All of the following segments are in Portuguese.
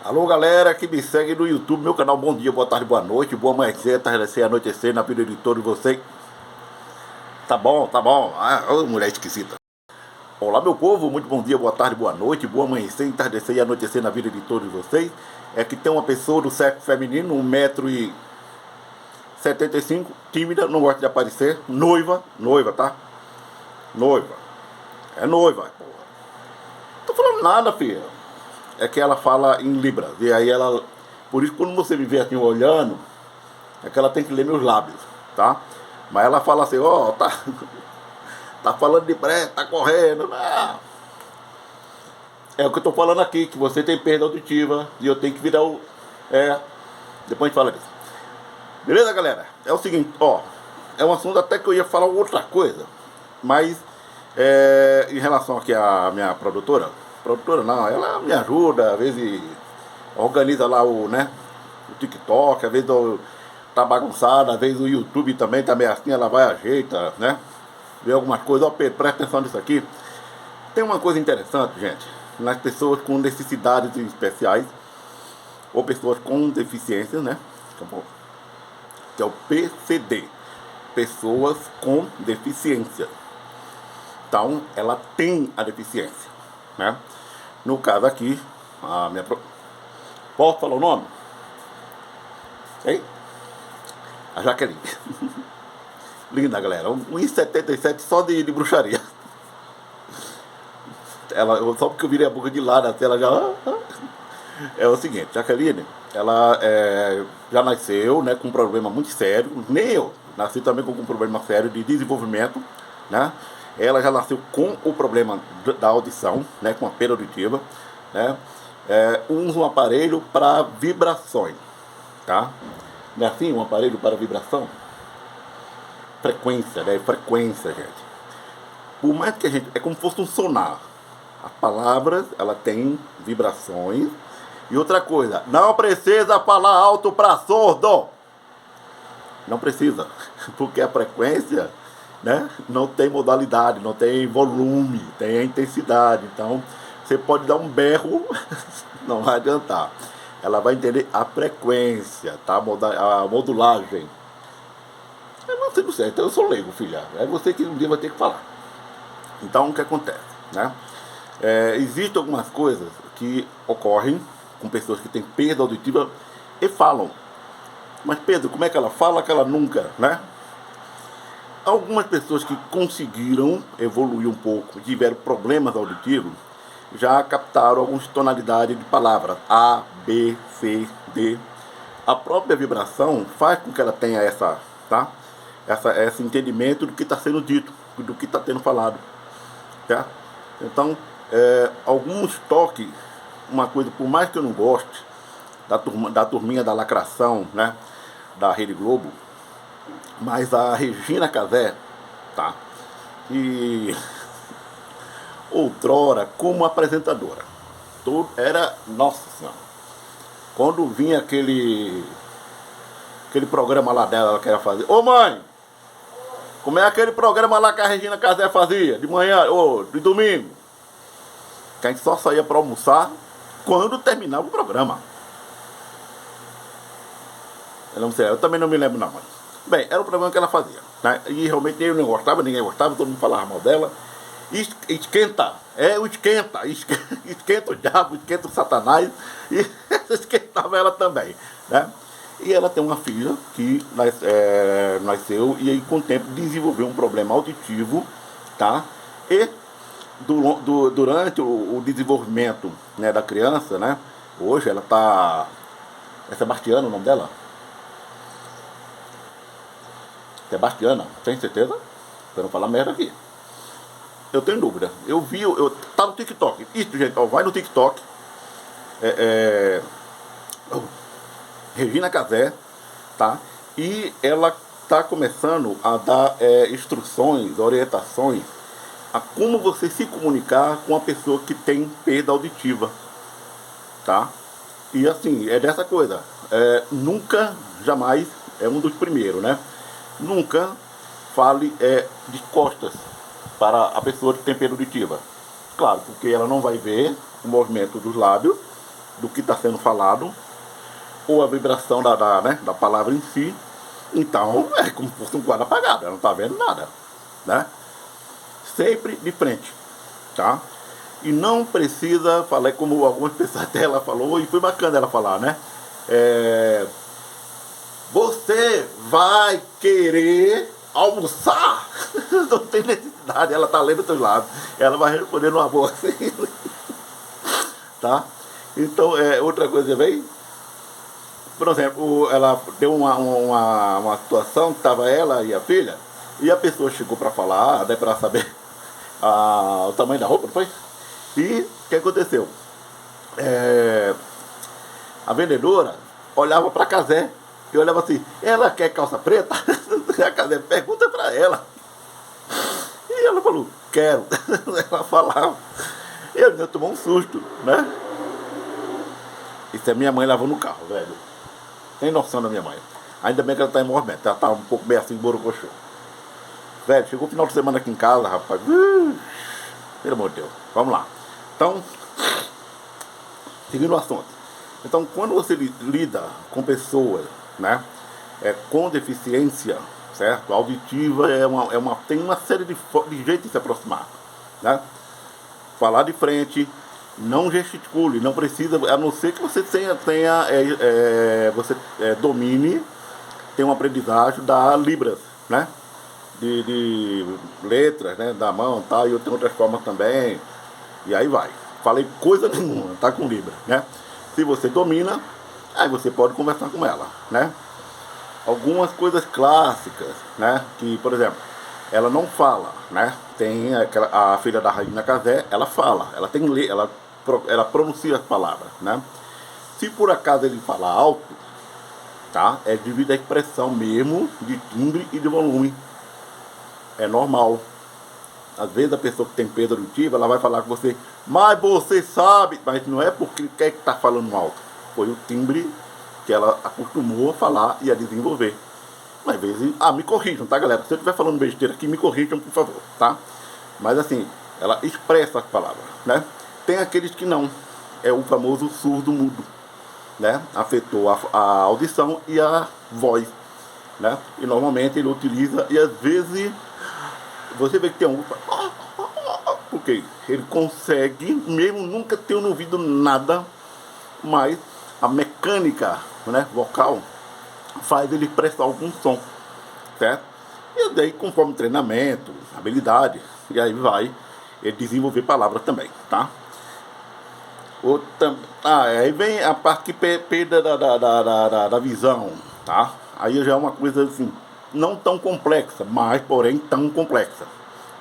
Alô galera que me segue no YouTube, meu canal. Bom dia, boa tarde, boa noite, boa amanhecer, tardecer, anoitecer na vida de todos vocês. Tá bom, tá bom. Ô, mulher esquisita. Olá meu povo, muito bom dia, boa tarde, boa noite, boa amanhecer, entardecer e anoitecer na vida de todos vocês. É que tem uma pessoa do sexo feminino, 1,75 m, tímida, não gosta de aparecer, noiva, tá? Noiva. É noiva, porra. Não tô falando nada, filha. É que ela fala em Libras. E aí ela. Por isso quando você me vê assim olhando, é que ela tem que ler meus lábios, tá? Mas ela fala assim, ó, tá. Tá falando de pressa, tá correndo. Não. É o que eu tô falando aqui, que você tem perda auditiva e eu tenho que virar o. Depois a gente fala disso. Beleza, galera? É o seguinte, ó. É um assunto até que eu ia falar outra coisa. Mas em relação aqui à minha produtora não, ela me ajuda, às vezes organiza lá o TikTok, às vezes tá bagunçado, às vezes o YouTube também tá meio assim, ela vai ajeita, né? Vê algumas coisas, ó Pedro, presta atenção nisso aqui. Tem uma coisa interessante, gente, nas pessoas com necessidades especiais, ou pessoas com deficiências, né? Que é o PCD, pessoas com deficiência. Então, ela tem a deficiência, né? No caso aqui, a minha... Posso falar o nome? Hein? A Jaqueline. Linda, galera. 1,77 só de bruxaria. Ela, só porque eu virei a boca de lado, até ela já... É o seguinte, Jaqueline, ela já nasceu, né, com um problema muito sério. Nem eu nasci também com um problema sério de desenvolvimento, né? Ela já nasceu com o problema da audição, né, com a perda auditiva, né? Usa um aparelho para vibrações, tá? Não é assim, um aparelho para vibração? Frequência, né? Frequência, gente. Por mais que a gente... É como se fosse um sonar. As palavras, ela tem vibrações. E outra coisa, não precisa falar alto para surdo. Não precisa, porque a frequência, né, não tem modalidade, não tem volume, tem a intensidade. Então, você pode dar um berro, não vai adiantar. Ela vai entender a frequência, tá? A modulagem. Eu não sei do certo, eu sou leigo, filha. É você que um dia vai ter que falar. Então, o que acontece, né? Existem algumas coisas que ocorrem com pessoas que têm perda auditiva e falam. Mas Pedro, como é que ela fala que ela nunca, né? Algumas pessoas que conseguiram evoluir um pouco, tiveram problemas auditivos, já captaram algumas tonalidades de palavras A, B, C, D. A própria vibração faz com que ela tenha esse entendimento do que está sendo dito, do que está sendo falado, tá? Então, alguns toques, uma coisa, por mais que eu não goste da turminha da lacração, né, da Rede Globo, mas a Regina Casé, tá? E outrora, como apresentadora, nossa senhora, quando vinha aquele programa lá dela, ela queria fazer, ô mãe, como é aquele programa lá que a Regina Casé fazia, de manhã, ou de domingo, que a gente só saía para almoçar quando terminava o programa. Eu não sei, eu também não me lembro não, mas... Bem, era o programa que ela fazia, né? E realmente eu não gostava, ninguém gostava, todo mundo falava mal dela. Esquenta o diabo, esquenta o satanás, e esquentava ela também, né? E ela tem uma filha que nasceu e aí com o tempo desenvolveu um problema auditivo, tá? E durante o desenvolvimento, né, da criança, né? Hoje ela tá... É Sebastiana o nome dela? Sebastiana, tem certeza? Pra não falar merda aqui. Eu tenho dúvida. Tá no TikTok. Isso, gente, ó, vai no TikTok. Regina Casé, tá? E ela tá começando a dar instruções, orientações a como você se comunicar com a pessoa que tem perda auditiva, tá? E assim, é dessa coisa. Nunca, jamais, é um dos primeiros, né? Nunca fale de costas para a pessoa que tem perda auditiva. Claro, porque ela não vai ver o movimento dos lábios do que está sendo falado, ou a vibração da palavra em si. Então é como se fosse um quadro apagado, ela não está vendo nada, né? Sempre de frente, tá? E não precisa falar, como algumas pessoas até ela falou, e foi bacana ela falar, né? Você vai querer almoçar? Não tem necessidade, ela tá lendo dos teus lados, ela vai responder numa boa assim, tá? Então, outra coisa também, por exemplo, ela deu uma situação que estava ela e a filha, e a pessoa chegou para falar, até para saber o tamanho da roupa, não foi? E o que aconteceu? A vendedora olhava para a Casé e olhava assim, ela quer calça preta? A Casé pergunta para ela. E ela falou, quero. Ela falava. Eu tomou um susto, né? Isso é minha mãe lavando no carro, velho. Tem noção da minha mãe. Ainda bem que ela tá em movimento, ela tá um pouco bem assim, borocochô. Velho, chegou o final de semana aqui em casa, rapaz. Pelo amor de Deus. Vamos lá. Então, seguindo o assunto. Então, quando você lida com pessoas, né, com deficiência, certo? Auditiva tem uma série de jeitos de se aproximar, né? Falar de frente, não gesticule, não precisa, a não ser que você domine, tenha uma aprendizagem da Libras, né? De letras, né? Da mão, tá? E eu tenho outras formas também. E aí vai. Falei coisa nenhuma, tá com Libra, né? Se você domina, aí você pode conversar com ela, né? Algumas coisas clássicas, né? Que, por exemplo, ela não fala, né? Tem a filha da Rainha Casé, ela fala, ela pronuncia as palavras, né? Se por acaso ele falar alto, tá? É devido à expressão mesmo, de timbre e de volume. É normal. Às vezes a pessoa que tem perda auditiva, ela vai falar com você, mas você sabe, mas não é porque quer que está falando alto. Foi o timbre que ela acostumou a falar e a desenvolver. Mas às vezes, me corrijam, tá, galera? Se eu estiver falando besteira aqui, me corrijam, por favor, tá? Mas assim, ela expressa as palavras, né? Tem aqueles que não. É o famoso surdo mudo, né? Afetou a audição e a voz, né? E normalmente ele utiliza, e às vezes você vê que tem um, porque ele consegue, mesmo nunca tendo ouvido nada, mas a mecânica, né, vocal faz ele expressar algum som, certo? E daí, conforme treinamento, habilidade, e aí vai ele desenvolver palavras também, tá? Aí vem a parte que perda da visão, tá? Aí já é uma coisa assim, não tão complexa, mas porém tão complexa,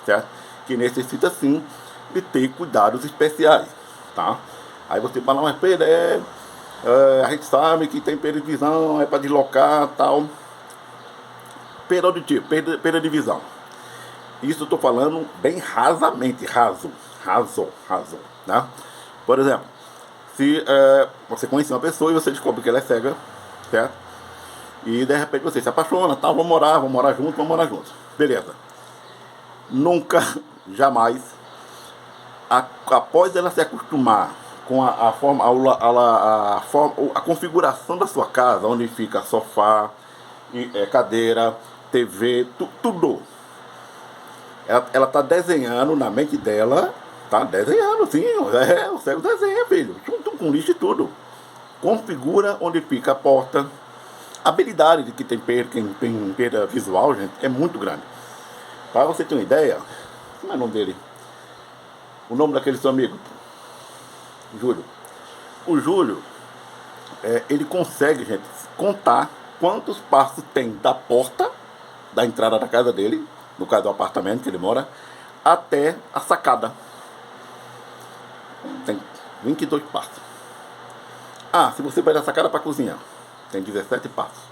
certo? Que necessita sim de ter cuidados especiais, tá? Aí você fala, mas perda a gente sabe que tem perda de visão, é para deslocar tal. Perda auditiva, perda de visão. Isso eu estou falando bem rasamente, raso, né? Por exemplo, se você conhece uma pessoa e você descobre que ela é cega, certo? E de repente você se apaixona, tal, vamos morar juntos, beleza. Nunca, jamais, após ela se acostumar com a configuração da sua casa, onde fica sofá, cadeira, TV, tudo. Ela tá desenhando na mente dela, tá desenhando, sim, o cego desenha, filho, junto com lixo e tudo. Configura onde fica a porta. A habilidade de quem tem perda visual, gente, é muito grande. Para você ter uma ideia, como é o nome dele? O nome daquele seu amigo? Júlio. O Júlio, ele consegue, gente, contar quantos passos tem da porta, da entrada da casa dele, no caso do apartamento que ele mora, até a sacada. Tem 22 passos. Se você vai da sacada para a cozinha, tem 17 passos.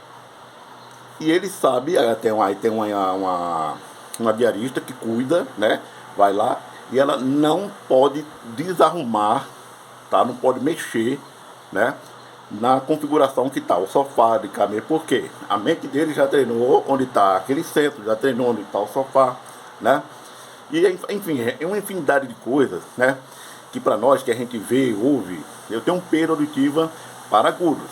E ele sabe, tem uma diarista que cuida, né? Vai lá e ela não pode desarrumar, tá? Não pode mexer, né? Na configuração que está o sofá de cama. Por quê? A mente dele já treinou onde está aquele centro, já treinou onde está o sofá, né? E enfim, é uma infinidade de coisas, né? que para nós que a gente vê, ouve, eu tenho perda auditiva para agudos.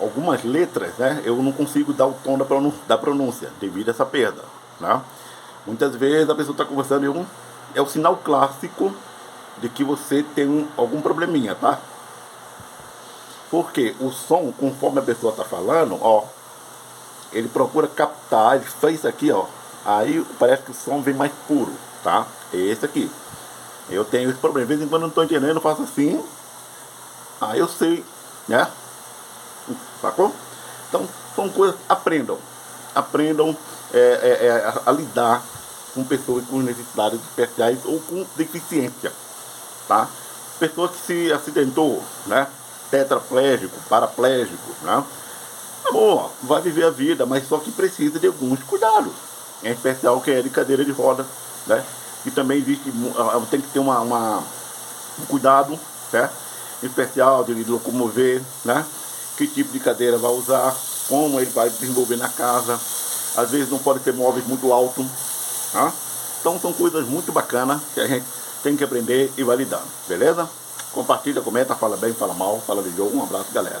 Algumas letras, né, eu não consigo dar o tom da pronúncia devido a essa perda, né? Muitas vezes a pessoa está conversando e é o sinal clássico de que você tem algum probleminha, tá? Porque o som, conforme a pessoa está falando, ó, ele procura captar, ele faz isso aqui, ó, aí parece que o som vem mais puro, tá? É esse aqui. Eu tenho esse problema, de vez em quando eu não estou entendendo, eu faço assim, aí eu sei, né? Sacou? Então, são coisas, aprendam a lidar com pessoas com necessidades especiais ou com deficiência, tá? Pessoa que se acidentou, né? Tetraplégico, paraplégico, né? Tá bom, vai viver a vida, mas só que precisa de alguns cuidados. Em especial que é de cadeira de roda, né? E também existe, tem que ter um cuidado, certo? Especial de locomover, né? Que tipo de cadeira vai usar, como ele vai desenvolver na casa. Às vezes não pode ter móveis muito altos, tá? Então são coisas muito bacanas que a gente tem que aprender e validar, beleza? Compartilha, comenta, fala bem, fala mal, fala de jogo. Um abraço, galera.